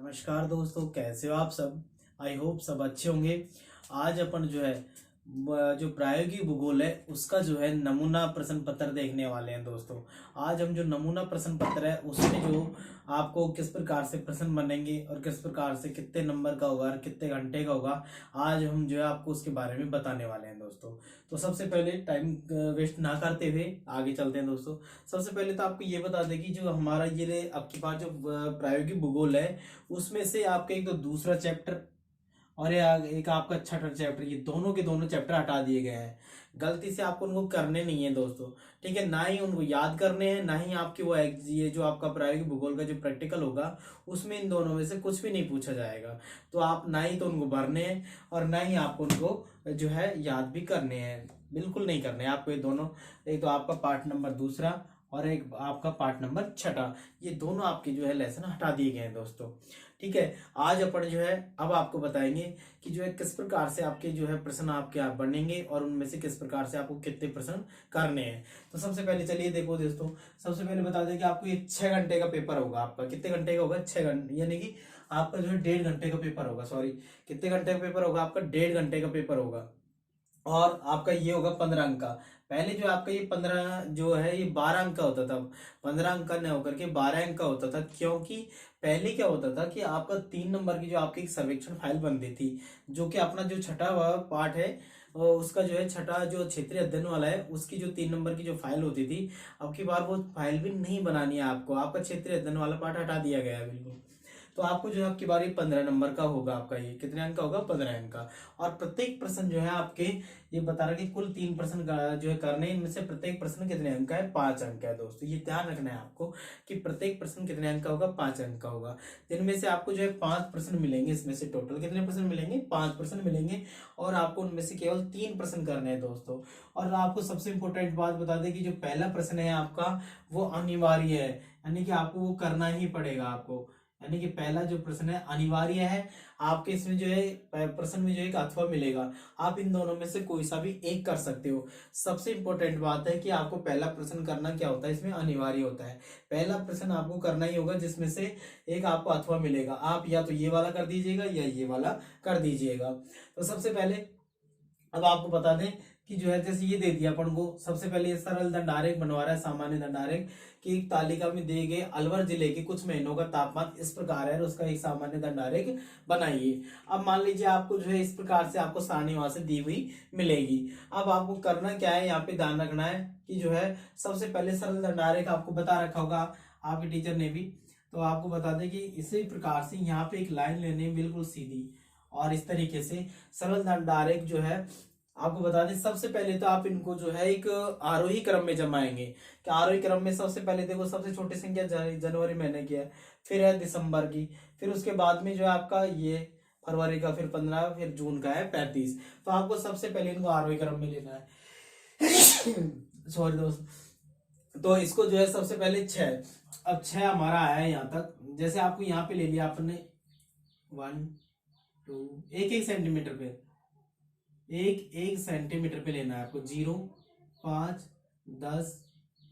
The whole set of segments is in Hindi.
नमस्कार दोस्तों, कैसे हो आप सब। आई होप सब अच्छे होंगे। आज अपन जो है जो प्रायोगिक भूगोल है उसका जो है नमूना प्रश्न पत्र देखने वाले हैं दोस्तों। आज हम जो नमूना प्रश्न पत्र है उसमें जो आपको किस प्रकार से प्रश्न बनेंगे और किस प्रकार से कितने नंबर का होगा और कितने घंटे का होगा, आज हम जो है आपको उसके बारे में बताने वाले हैं दोस्तों। तो सबसे पहले टाइम वेस्ट ना करते हुए आगे चलते हैं दोस्तों। सबसे पहले तो आपको ये बता दें कि जो हमारा ये आपके पास जो प्रायोगिक भूगोल है उसमें से आपका एक तो दूसरा चैप्टर और एक आपका छठा चैप्टर, ये दोनों के दोनों चैप्टर हटा दिए गए हैं। गलती से आपको उनको करने नहीं है दोस्तों, ठीक है। ना ही उनको याद करने हैं, ना ही आपकी वो ये जो आपका प्रायोगिक भूगोल का जो प्रैक्टिकल होगा उसमें इन दोनों में से कुछ भी नहीं पूछा जाएगा। तो आप ना ही तो उनको भरने हैं और ना ही आपको उनको जो है याद भी करने हैं, बिल्कुल नहीं करने हैं आपको ये दोनों। एक तो आपका पार्ट नंबर दूसरा और एक आपका पार्ट नंबर छठा, ये दोनों आपके जो है लेसन हटा दिए गए हैं दोस्तों, ठीक है। आज अपन जो है अब आपको बताएंगे कि जो है किस प्रकार से आपके जो है प्रश्न आपके आप बनेंगे और उनमें से किस प्रकार से आपको कितने प्रश्न करने हैं। तो सबसे पहले चलिए देखो दोस्तों, सबसे पहले बता दें कि आपको ये 6 घंटे का पेपर होगा। आपका कितने घंटे का होगा? 6 घंटे, यानी कि आपका जो है 1.5 घंटे का पेपर होगा। सॉरी, कितने घंटे का पेपर होगा? आपका 1.5 घंटे का पेपर होगा और आपका ये होगा 15 अंक का। पहले जो आपका ये 15 जो है ये 12 अंक का होता था, 15 अंक का न होकर के 12 अंक का होता था। क्योंकि पहले क्या होता था कि आपका 3 नंबर की जो आपकी एक सर्वेक्षण फाइल बनती थी, जो कि अपना जो छठा पार्ट है उसका जो है छठा जो क्षेत्रीय अध्ययन वाला है उसकी जो 3 नंबर की जो फाइल होती थी, अब की बार वो फाइल भी नहीं बनानी है आपको। आपका क्षेत्रीय अध्ययन वाला पार्ट हटा दिया गया है बिल्कुल। तो आपको जो है आपकी बारी 15 नंबर का होगा। आपका ये कितने अंक का होगा? 15 अंक का। और प्रत्येक प्रश्न जो है आपके ये बता रहा है कि कुल 3 प्रश्न जो है करने, इनमें से प्रत्येक प्रश्न कितने अंक का है? 5 अंक का है दोस्तों। ये ध्यान रखना है आपको कि प्रत्येक प्रश्न कितने अंक का होगा? 5 अंक का होगा। जिनमें से आपको जो है 5 प्रश्न मिलेंगे। इसमें से टोटल कितने प्रश्न मिलेंगे? 5 प्रश्न मिलेंगे और आपको उनमें से केवल 3 प्रश्न करने हैं दोस्तों। और आपको सबसे इंपॉर्टेंट बात बता दें कि जो पहला प्रश्न है आपका वो अनिवार्य है, यानी कि आपको वो करना ही पड़ेगा आपको। यानी कि पहला जो प्रश्न है अनिवार्य है। आपके इसमें जो है प्रश्न में जो एक अथवा मिलेगा, आप इन दोनों में से कोई सा भी एक कर सकते हो। सबसे इंपॉर्टेंट बात है कि आपको पहला प्रश्न करना क्या होता है, इसमें अनिवार्य होता है। पहला प्रश्न आपको करना ही होगा जिसमें से एक आपको अथवा मिलेगा। आप या तो ये वाला कर दीजिएगा या ये वाला कर दीजिएगा। तो सबसे पहले अब आपको बता दें कि जो है जैसे ये दे दिया अपन को, सबसे पहले ये सरल दंडारेख बनवा रहा है, सामान्य दंडारेख की एक तालिका में दिए गए अलवर जिले के कुछ महीनों का तापमान इस प्रकार है और उसका एक सामान्य दंडारेख बनाइए। अब मान लीजिए आपको जो है इस प्रकार से आपको सारणी वहां से दी हुई मिलेगी। अब आपको करना क्या है, यहाँ पे ध्यान रखना है कि जो है सबसे पहले सरल दंडारेख आपको बता रखा होगा आपके टीचर ने भी, तो आपको बता दें कि इसी प्रकार से यहाँ पे एक लाइन लेनी है बिल्कुल सीधी और इस तरीके से सरल दंडारेख जो है आपको बता दें। सबसे पहले तो आप इनको जो है एक आरोही क्रम में जमाएंगे कि आरोही क्रम में सबसे पहले देखो सबसे छोटी संख्या जनवरी महीने की है, फिर है दिसंबर की, फिर उसके बाद में जो है आपका ये फरवरी का, फिर 15, फिर जून का है 35। तो आपको सबसे पहले इनको आरोही क्रम में लेना है। सॉरी दोस्त। तो इसको जो है सबसे पहले 6, अब 6 हमारा आया है यहाँ तक। जैसे आपको यहाँ पे ले लिया आपने 1 2, एक एक सेंटीमीटर पे, एक एक सेंटीमीटर पे लेना है आपको। 0 5 10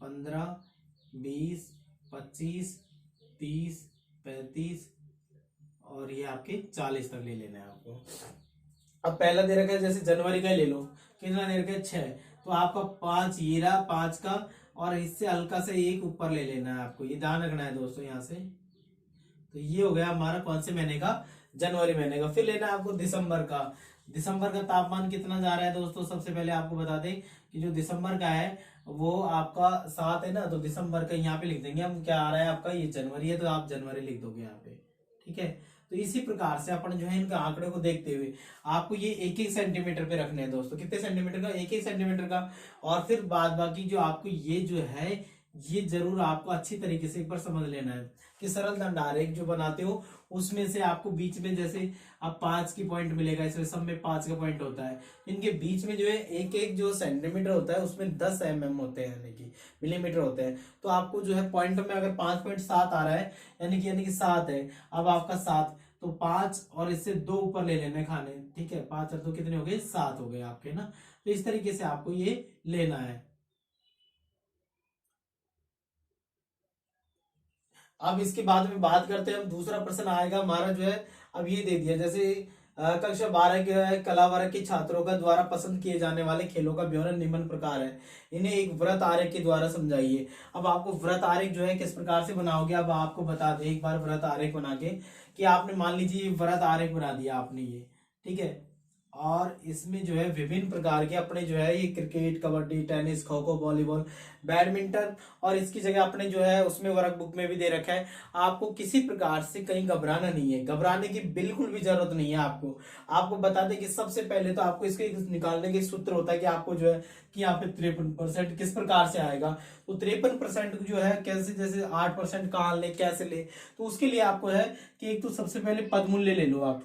15 20 25 30 35 और ये आपके 40 तक ले लेना है आपको। अब पहला दे रखा है जैसे जनवरी का ही ले लो, कितना दे रखा है? 6। तो आपका 5 ये रहा 5 का, और इससे हल्का से एक ऊपर ले लेना है आपको। ये ध्यान रखना है दोस्तों यहाँ से। तो ये हो गया हमारा कौन से महीने का? जनवरी महीने का। फिर लेना है आपको दिसंबर का। दिसंबर का तापमान कितना जा रहा है दोस्तों? सबसे पहले आपको बता दें कि जो दिसंबर का है वो आपका 7 है ना, तो दिसंबर का यहाँ पे लिख देंगे हम। क्या आ रहा है आपका? ये जनवरी है तो आप जनवरी लिख दोगे यहाँ पे, ठीक है। तो इसी प्रकार से अपन जो है इनका आंकड़े को देखते हुए आपको ये एक एक सेंटीमीटर पे रखने हैं दोस्तों। कितने सेंटीमीटर का? एक एक सेंटीमीटर का। और फिर बाद बाकी जो आपको ये जो है ये जरूर आपको अच्छी तरीके से एक बार समझ लेना है कि सरल दंडारेख जो बनाते हो उसमें से आपको बीच में जैसे अब 5 की पॉइंट मिलेगा, इसमें सब में 5 का पॉइंट होता है। इनके बीच में जो है एक एक जो सेंटीमीटर होता है उसमें 10 mm होते हैं, यानी कि मिलीमीटर होते हैं। तो आपको जो है पॉइंट में अगर 5.7 आ रहा है यानी कि 7 है, अब आपका 7, तो 5 और इससे 2 ऊपर ले लेने खाने, ठीक है। 5 और 2 कितने हो गए? 7 हो गए आपके ना। तो इस तरीके से आपको ये लेना है। अब इसके बाद में बात करते हैं हम, दूसरा प्रश्न आएगा हमारा जो है, अब ये दे दिया जैसे कक्षा 12 के कला वर्ग के छात्रों का द्वारा पसंद किए जाने वाले खेलों का विवरण निम्न प्रकार है, इन्हें एक व्रत आरेख के द्वारा समझाइए। अब आपको व्रत आरेख जो है किस प्रकार से बनाओगे, अब आपको बता दें एक बार व्रत आरेख बना के, कि आपने मान लीजिए व्रत आरेख बना दिया आपने ये, ठीक है, और इसमें जो है विभिन्न प्रकार के अपने जो है ये cricket, kabaddi, tennis, kho kho, volleyball, badminton, और इसकी जगह अपने जो है उसमें वर्कबुक में भी दे रखा है। आपको किसी प्रकार से कहीं घबराना नहीं है, घबराने की बिल्कुल भी जरूरत नहीं है आपको। आपको बता दें कि सबसे पहले तो आपको इसके निकालने के सूत्र होता है कि आपको जो है कि यहाँ पे 53% किस प्रकार से आएगा। तो 53% जो है कैसे, जैसे 8% कहाँ ले, कैसे ले, तो उसके लिए आपको है कि एक तो सबसे पहले पदमूल्य ले लो आप।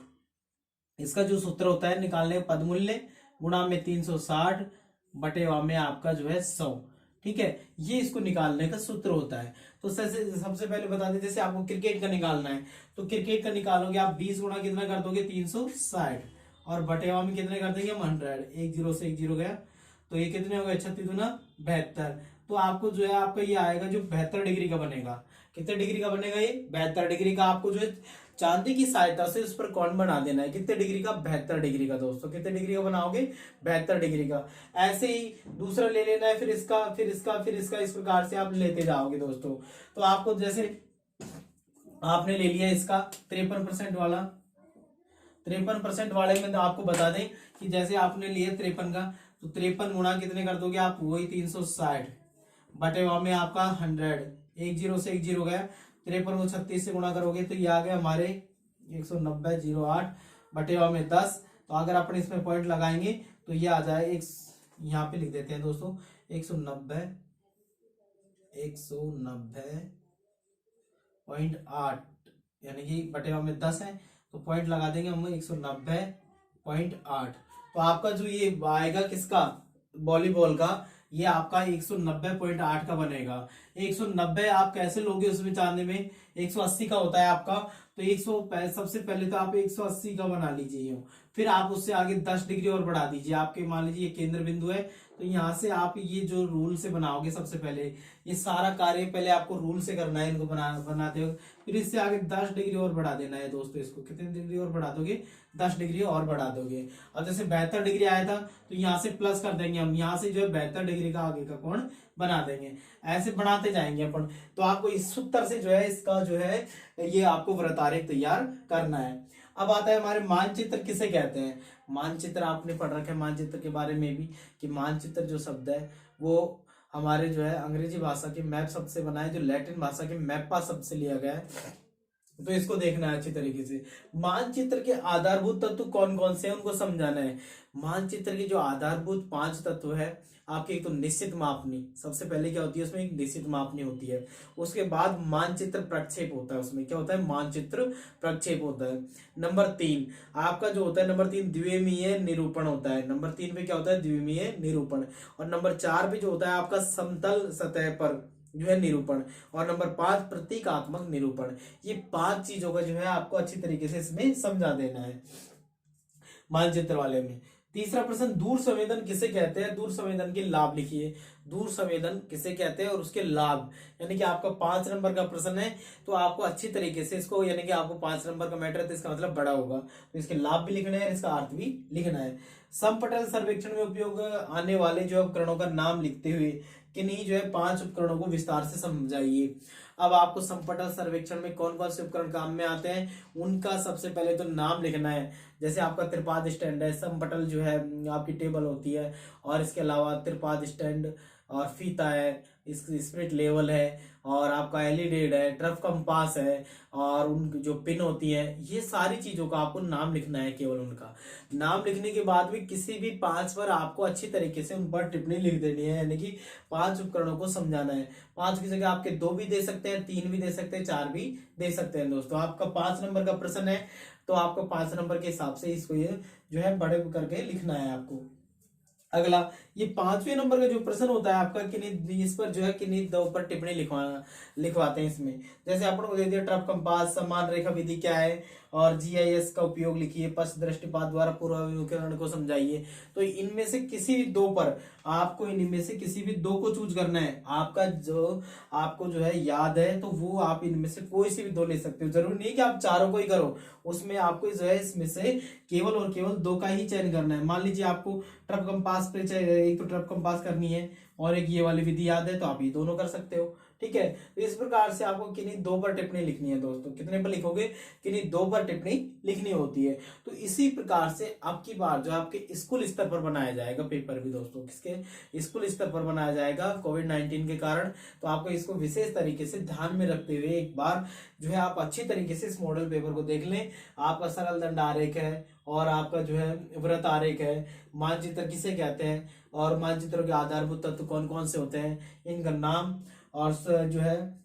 इसका जो सूत्र होता है निकालने का, पदमूल्य गुणा में 360 बटेवा में आपका जो है 100, ठीक है, ये इसको निकालने का सूत्र होता है। तो सबसे पहले बता दें, जैसे आपको क्रिकेट का निकालना है तो क्रिकेट का निकालोगे आप 20 गुणा कितना कर दोगे, 360, और बटेवा में कितने कर देंगे हम, 100, एक जीरो से एक जीरो गया, तो ये कितने हो गए, 36 दूना 72। तो आपको जो है आपका ये आएगा जो 72 डिग्री का बनेगा। कितने डिग्री का बनेगा ये, 72 डिग्री का। आपको जो है चांदी की सहायता से उस पर कोण बना देना है, कितने डिग्री का, 72 डिग्री का। दोस्तों कितने डिग्री का बनाओगे, 72 डिग्री का। ऐसे ही दूसरा ले लेना है, फिर इसका, फिर इसका, फिर इसका, इस प्रकार से आप लेते जाओगे दोस्तों। तो आपको जैसे आपने ले लिया इसका 53% वाला, 53% वाले में तो आपको बता दें कि जैसे आपने लिया 53 का, तो 53 गुणा कितने कर दोगे आप, वही 360 बटे वहां में आपका 100, एक जीरो से एक जीरो गया, 53 को 36 से गुणा करोगे तो ये आ गया हमारे 190.08 बटे वहां में 10। तो अगर अपन इसमें पॉइंट लगाएंगे तो ये आ जाए एक, यहाँ पे लिख देते हैं दोस्तों 190.8, यानी कि बटे वहां में 10 है, तो पॉइंट लगा देंगे हम 190.8। तो आपका जो ये आएगा किसका, वॉलीबॉल का, ये आपका 190.8 का बनेगा। 190 आप कैसे लोगे उसमें चांदी में, 180 का होता है आपका, तो 100 सबसे पहले तो आप 180 का बना लीजिए, फिर आप उससे आगे 10 डिग्री और बढ़ा दीजिए। आपके मान लीजिए ये केंद्र बिंदु है, तो यहाँ से आप ये जो रूल से बनाओगे, सबसे पहले ये सारा कार्य पहले आपको रूल से करना है, इनको बनाते हो, फिर इससे आगे 10 डिग्री और बढ़ा देना है दोस्तों। इसको कितने डिग्री और बढ़ा दोगे, 10 डिग्री और बढ़ा दोगे। और जैसे 72 डिग्री आया था तो यहाँ से प्लस कर देंगे हम, यहाँ से जो है 72 डिग्री का आगे का कोण बना देंगे। ऐसे बनाते जाएंगे अपन। तो आपको इस सूत्र से जो है इसका जो है ये आपको वृत्तारेख तैयार करना है। अब आता है हमारे मानचित्र किसे कहते हैं। मानचित्र आपने पढ़ रखा है मानचित्र के बारे में भी, कि मानचित्र जो शब्द है वो हमारे जो है अंग्रेजी भाषा के मैप शब्द से बना है, जो लैटिन भाषा के मैपा शब्द से लिया गया है। तो इसको देखना है अच्छी तरीके से। मानचित्र के आधारभूत तत्व कौन कौन से हैं उनको समझाना है। मानचित्र के जो आधारभूत 5 तत्व है आपके, एक तो निश्चित मापनी, सबसे पहले क्या होती है उसमें एक निश्चित मापनी होती है। उसके बाद मानचित्र प्रक्षेप होता है, उसमें क्या होता है, मानचित्र प्रक्षेप होता है। नंबर 3 आपका जो होता है, नंबर 3 द्विमीय निरूपण होता है। नंबर 3 पे क्या होता है, द्विमीय निरूपण। और नंबर 4 पे जो होता है आपका समतल सतह पर जो है निरूपण। और नंबर 5 प्रतीकात्मक निरूपण। ये 5 चीजों का जो है आपको अच्छी तरीके से इसमें समझा देना है मानचित्र वाले में। तीसरा प्रश्न, दूर संवेदन किसे कहते हैं, दूर संवेदन के लाभ लिखिए। दूर संवेदन किसे कहते हैं और उसके लाभ, यानी कि आपका 5 नंबर का प्रश्न है, तो आपको अच्छी तरीके से इसको, यानी कि आपको 5 नंबर का मैटर है तो इसका मतलब बड़ा होगा, तो इसके लाभ भी लिखना है, इसका अर्थ भी लिखना है। समपटल सर्वेक्षण में उपयोग आने वाले जो उपकरणों का नाम लिखते हुए किन्हीं जो है 5 उपकरणों को विस्तार से समझाइए। अब आपको समपटल सर्वेक्षण में कौन कौन से उपकरण काम में आते हैं उनका सबसे पहले तो नाम लिखना है। जैसे आपका त्रिपाद स्टैंड है, समपटल जो है आपकी टेबल होती है, और इसके अलावा त्रिपाद स्टैंड और फीता है, स्पिरिट लेवल है, और आपका एलिडेड है, ट्रफ कंपास है, और उन जो पिन होती है, ये सारी चीजों का आपको नाम लिखना है। केवल उनका नाम लिखने के बाद भी किसी भी 5 पर आपको अच्छी तरीके से उन पर टिप्पणी लिख देनी है, यानी कि 5 उपकरणों को समझाना है। 5 की जगह आपके 2 भी दे सकते हैं, 3 भी दे सकते हैं, 4 भी दे सकते हैं दोस्तों। आपका 5 नंबर का प्रश्न है, तो आपको 5 नंबर के हिसाब से इसको ये जो है बड़े करके लिखना है आपको। अगला, ये 5वें नंबर का जो प्रश्न होता है आपका, किन्हीं इस पर जो है किन्हीं दो पर टिप्पणी लिखवाते हैं इसमें। जैसे अपन को दे दिया ट्रफ कंपास, समान रेखा विधि क्या है, और जीआईएस का उपयोग लिखिए, पश्च दृष्टिपात द्वारा पूर्वाभिमुखीकरण को समझाइए। तो इनमें से किसी भी दो पर आपको, इनमें से किसी भी दो को चूज करना है। आपका जो, आपको जो है याद है तो वो आप इनमें से कोई सी भी दो ले सकते हो, जरूरी नहीं कि आप चारों को ही करो। उसमें आपको जो है इसमें से केवल और केवल दो का ही चयन करना है। मान लीजिए आपको ट्रफ कंपास पे चाहिए, एक तो ट्रफ कंपास करनी है और एक ये वाली विधि याद है, तो आप ये दोनों कर सकते हो। ठीक है, तो इस प्रकार से आपको किन्हीं दो पर टिप्पणी लिखनी है दोस्तों। कितने पर लिखोगे? किन्हीं दो पर टिप्पणी लिखनी होती है। तो इसी प्रकार से आपकी बार जो आपके स्कूल स्तर पर बनाया जाएगा पेपर भी दोस्तों, किसके? स्कूल स्तर पर बनाया जाएगा कोविड-19 के कारण। तो आपको इसको विशेष तरीके से ध्यान में रखते हुए एक बार जो है आप अच्छी तरीके से इस मॉडल पेपर को देख लें। आपका सरल दंड आरेख है और आपका जो है वृत्त आरेख है, मानचित्र किसे कहते हैं और मानचित्रों के आधारभूत तत्व कौन कौन से होते हैं, इनका नाम, और जो है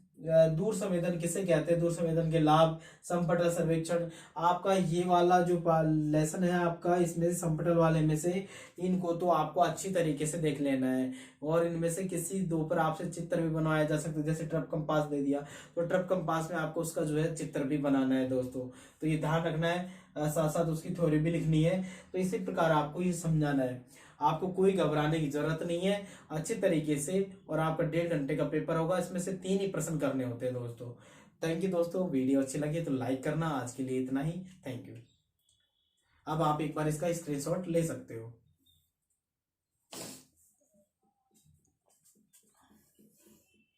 दूर संवेदन किसे कहते हैं, दूर संवेदन के लाभ, संपटल सर्वेक्षण। आपका ये वाला जो लेसन है आपका, इसमें संपटल वाले में से इनको तो आपको अच्छी तरीके से देख लेना है। और इनमें से किसी दो पर आपसे चित्र भी बनवाया जा सकता है। जैसे ट्रफ कंपास दे दिया तो ट्रफ कंपास में आपको उसका जो है चित्र भी बनाना है दोस्तों। तो ये ध्यान रखना है, साथ साथ उसकी थ्योरी भी लिखनी है। तो इसी प्रकार आपको ये समझाना है। आपको कोई घबराने की जरूरत नहीं है, अच्छी तरीके से। और आपका 1.5 घंटे का पेपर होगा, इसमें से 3 ही प्रश्न करने होते हैं दोस्तों। थैंक यू दोस्तों, वीडियो अच्छी लगी तो लाइक करना। आज के लिए इतना ही, थैंक यू। अब आप एक बार इसका स्क्रीनशॉट ले सकते हो।